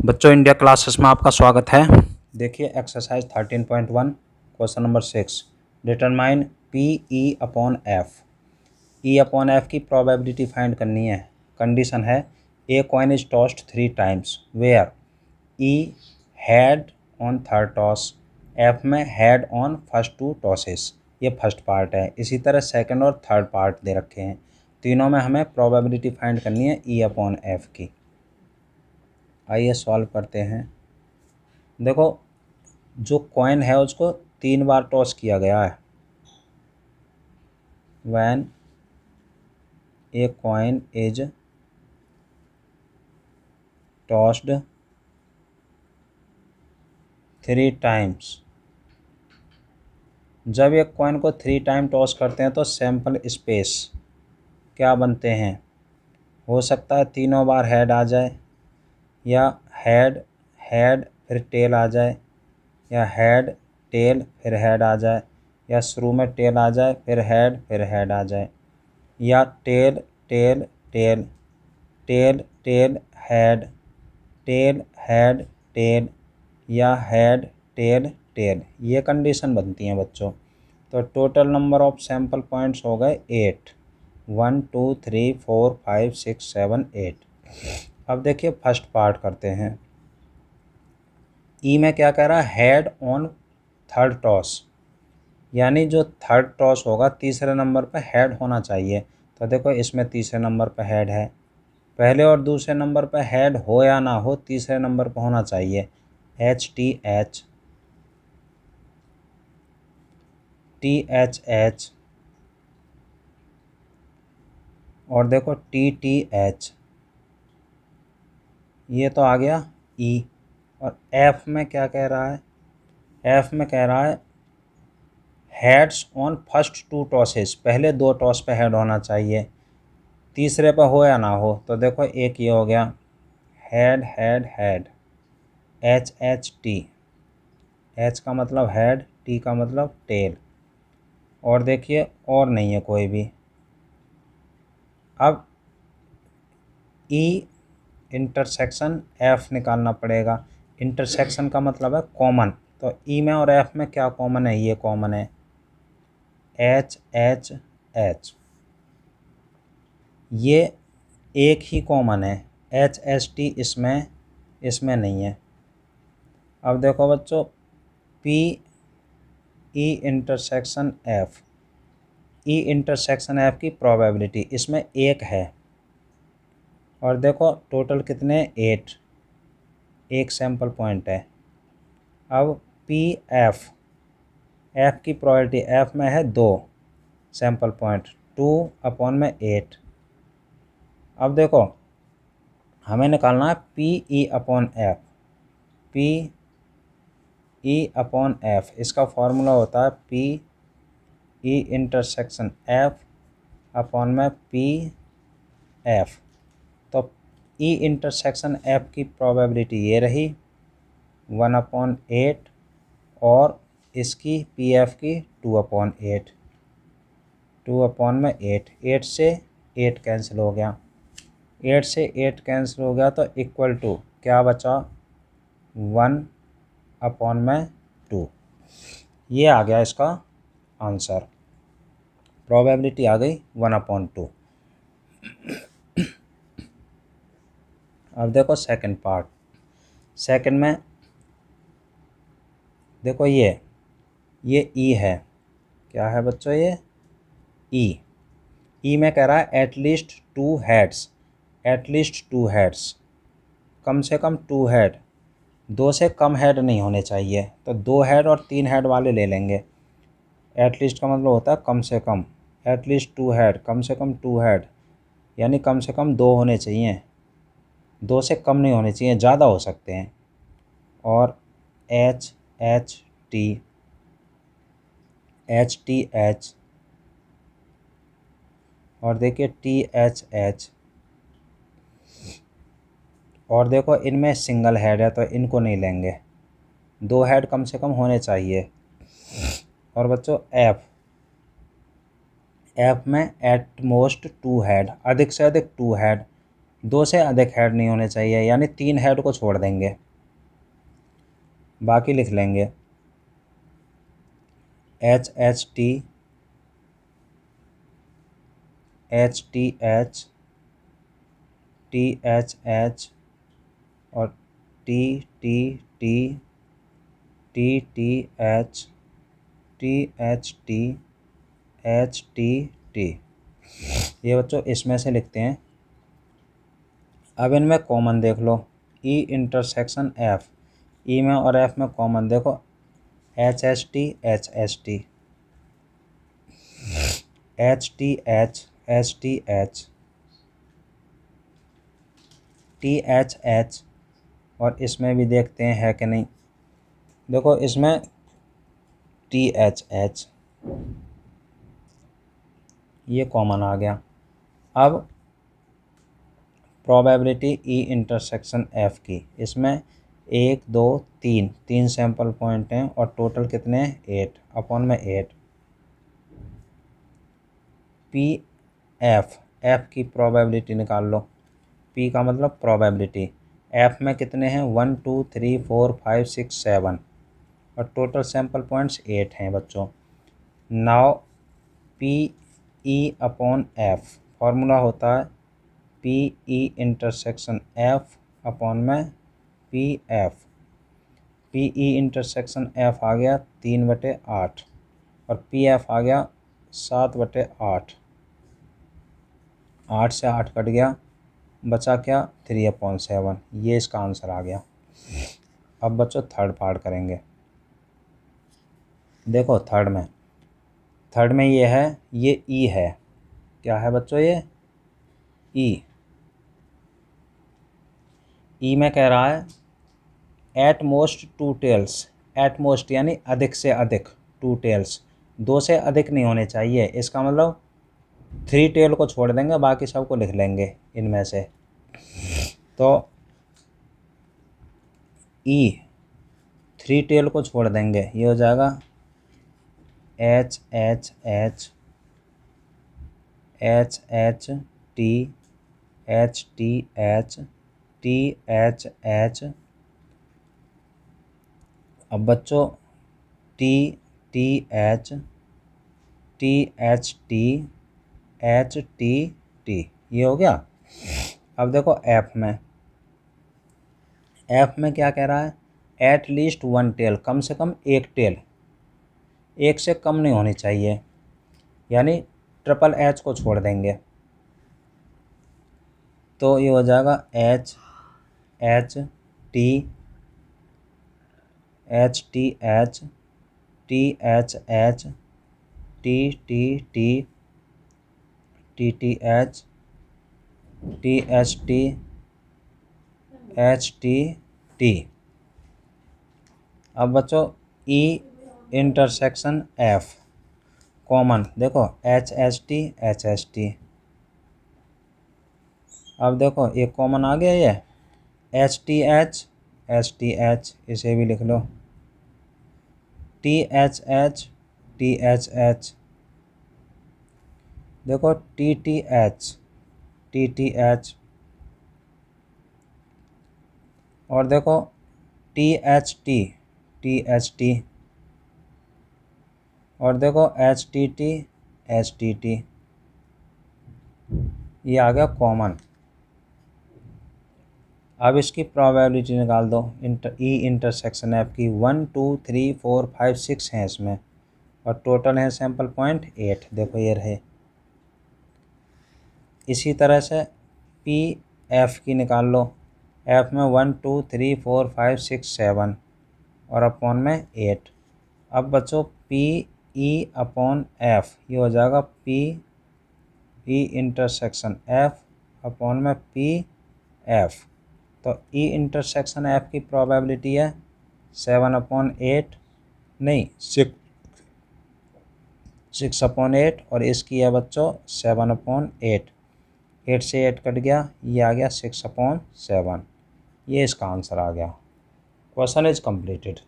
बच्चों India classes में आपका स्वागत है। देखिए exercise 13.1 question number 6 determine P E upon F. E upon F की प्रोबेबिलिटी फाइंड करनी है। कंडीशन है a coin is tossed 3 times where E head on third toss, F में हैड ऑन फर्स्ट 2 टॉसेस। ये फर्स्ट पार्ट है। इसी तरह second और थर्ड पार्ट दे रखे हैं। तीनों में हमें प्रोबेबिलिटी फाइंड करनी है ई अपॉन एफ की। आइए सॉल्व करते हैं। देखो जो कॉइन है उसको 3 बार टॉस किया गया है। When A coin is tossed 3 times, जब एक कॉइन को 3 टाइम टॉस करते हैं तो सैंपल स्पेस क्या बनते हैं। हो सकता है तीनों बार हेड आ जाए, या हेड हेड फिर टेल आ जाए, या हेड टेल फिर हेड आ जाए, या शुरू में टेल आ जाए फिर हेड आ जाए, या tail tail tail tail tail head tail head tail, या हेड टेल टेल। ये कंडीशन बनती हैं बच्चों। तो total number of sample points हो गए 8। 1 2 3 4 5 6 7 8। अब देखिए फर्स्ट पार्ट करते हैं। ई में क्या कह रहा है, हेड ऑन थर्ड टॉस, यानी जो थर्ड टॉस होगा तीसरे नंबर पर हेड होना चाहिए। तो देखो इसमें तीसरे नंबर पर हेड है। पहले और दूसरे नंबर पर हेड हो या ना हो, तीसरे नंबर पर होना चाहिए। H T H T H H, और देखो टी टी एच, ये तो आ गया ई। और एफ में क्या कह रहा है, एफ में कह रहा है हेड्स ऑन फर्स्ट 2 टॉसेस, पहले 2 टॉस पे हेड होना चाहिए, तीसरे पे हो या ना हो। तो देखो एक ये हो गया head head head, H H T, H का मतलब हेड, टी का मतलब टेल, और देखिए और नहीं है कोई भी। अब ई इंटरसेक्शन एफ निकालना पड़ेगा। इंटरसेक्शन का मतलब है कॉमन। तो ई में और एफ में क्या कॉमन है, ये कॉमन है एच एच एच, ये एक ही कॉमन है। एच एच टी इसमें नहीं है। अब देखो बच्चों P E intersection F, E intersection F की प्रोबेबिलिटी इसमें 1 है। और देखो टोटल कितने 8, एक सैंपल पॉइंट है। अब पी एफ, एफ की प्रोबेबिलिटी एफ में है 2 सैंपल पॉइंट, 2 अपॉन में 8। अब देखो हमें निकालना है P E upon F. P E upon F, इसका फॉर्मूला होता है P E intersection F upon में पी एफ। तो ई इंटरसेक्शन एफ की प्रोबेबिलिटी ये रही 1/8, और इसकी पी एफ की 2/8, 2/8। 8 से 8 कैंसिल हो गया, 8 से 8 कैंसिल हो गया, तो इक्वल टू क्या बचा 1/2। ये आ गया इसका आंसर। प्रोबेबिलिटी आ गई 1/2। अब देखो सेकंड पार्ट। सेकंड में देखो ये ई है। क्या है बच्चों, ये ई। ई में कह रहा है एटलीस्ट 2 हेड्स, एटलीस्ट 2 हेड्स, कम से कम 2 हेड, 2 से कम हेड नहीं होने चाहिए। तो 2 हेड और 3 हेड वाले ले लेंगे। एटलीस्ट का मतलब होता है कम से कम, एटलीस्ट 2 हेड, कम से कम 2 हेड, यानी कम से कम 2 होने चाहिए, 2 से कम नहीं होने चाहिए, ज़्यादा हो सकते हैं। और H H T, H T H, और देखिए टी एच एच, और देखो इनमें सिंगल हेड है तो इनको नहीं लेंगे, 2 हेड कम से कम होने चाहिए। और बच्चों एफ, एफ में एट मोस्ट 2 हेड, अधिक से अधिक 2 हेड, 2 से अधिक हेड नहीं होने चाहिए, यानी 3 हेड को छोड़ देंगे, बाकी लिख लेंगे HHT, HTH, THH और TTT, TTH, THT, HTT। ये बच्चों इसमें से लिखते हैं। अब इनमें कॉमन देख लो, E इंटरसेक्शन F, E में और F में कॉमन देखो HHT, HHT, HTH, HTH, THH और इसमें भी देखते हैं है कि नहीं। देखो इसमें THH ये कॉमन आ गया। अब प्रोबेबिलिटी E इंटरसेक्शन F की, इसमें 1 2 3 सैंपल पॉइंट हैं और टोटल कितने हैं 8 अपॉन में 8। PF, F की प्रोबेबिलिटी निकाल लो। P का मतलब प्रोबेबिलिटी, F में कितने हैं 1 2 3 4 5 6 7 और टोटल सैंपल पॉइंट्स 8 हैं बच्चों। Now PE upon F, formula होता है PE इंटरसेक्शन F अपॉन में PF। PE इंटरसेक्शन F आ गया 3/8 और PF आ गया 7/8। 8 से 8 कट गया, बचा क्या 3/7। ये इसका आंसर आ गया। अब बच्चों थर्ड पार्ट करेंगे। देखो थर्ड में ये है, ये E है। क्या है बच्चों ये E। E में कह रहा है at most 2 tails, at most यानी अधिक से अधिक 2 टेल्स, 2 से अधिक नहीं होने चाहिए। इसका मतलब 3 टेल को छोड़ देंगे, बाकी सबको लिख लेंगे इनमें से। तो E 3 टेल को छोड़ देंगे, ये हो जाएगा HHH, HHT, HTH, THH। अब बच्चों TTH, THT, HTT ये हो गया। अब देखो F में क्या कह रहा है एट लीस्ट 1 टेल, कम से कम 1 टेल, 1 से कम नहीं होनी चाहिए, यानी ट्रिपल H को छोड़ देंगे। तो ये हो जाएगा HHT, HTH, THH, TTT, TTH, THT, HTT। अब बच्चों E इंटरसेक्शन F कॉमन देखो HHT, HHT। अब देखो एक कॉमन आ गया, ये HTH, HTH इसे भी लिख लो। THH, THH देखो TTH, TTH और देखो THT, THT और देखो HTT, HTT ये आ गया कॉमन। अब इसकी प्रोबेबिलिटी निकाल दो E इंटरसेक्शन F की। 1 2 3 4 5 6 हैं इसमें और टोटल है सैंपल पॉइंट 8। देखो ये रहे। इसी तरह से PF की निकाल लो। F में 1 2 3 4 5 6 7 और अपॉन में 8। अब बच्चों PE अपॉन F ये हो जाएगा PE इंटरसेक्शन F अपॉन में PF। तो E इंटरसेक्शन F की प्रोबेबिलिटी है 7/8 नहीं 6/8 और इसकी है बच्चों 7/8। 8 से 8 कट गया, ये आ गया 6/7। ये इसका आंसर आ गया। Question is completed.